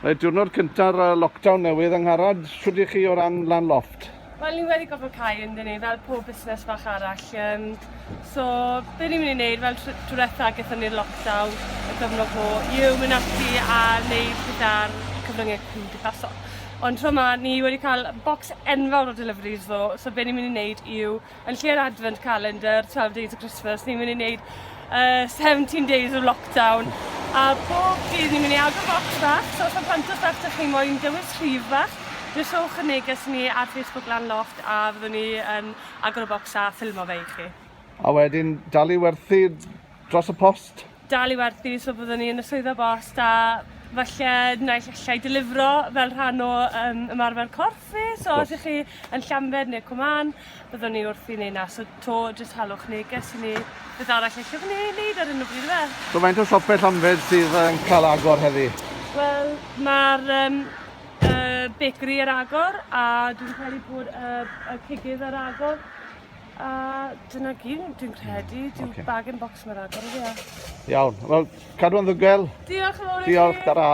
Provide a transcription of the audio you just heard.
Diwrnod cyntaf lockdown newydd, Angharad, shwd I chi o ran Lan Lofft? Wel, ni wedi gofio cael yn dyn ni, fel pob busnes fach arall. So, be ni'n mynd i wneud, fel diwetha gyda ni'r lockdown, y gyfnod ho, yw mynd ati a wneud gyda'r cyfryngau cymdeithasol. Ond tro yma, ni wedi cael bocs enfawr o deliveries ddo, so be ni'n mynd i wneud yw, yn lle'r advent calendar, 12 days of Christmas, ni'n mynd i wneud 17 days of lockdown. A bob dydd ni'n mynd i agor bocs bach, so os yw pantos bach da chi moyn dewis rhif bach, dysgwch y neges ni ar Facebook Lan Lofft a fyddwn ni yn agor y bocs a ffilmo fe I chi. A wedyn dal I werthu dros y post? Dal I werthu, so byddwn ni yn y swyddfa bost a falle naill allai delifro fel rhan o ymarfer corff fi. So os ych chi yn Llanbed neu Cwman, byddwn ni wrth I wneud na. So to, jyst halwch neges I ni beth arall allai chi wneud ar unrhyw bryd fe. So faint o siopau Llanbed sydd yn cael agor heddi? Wel, mae'r bakery ar agor a dwi'n credu bod y cigydd ar agor. A dyna gyd dwi'n credu, dwi'n bag-in-box mae'r agor. Iawn, wel, cadw yn ddygel. Diolch yn fawr I chi. Diolch, tara.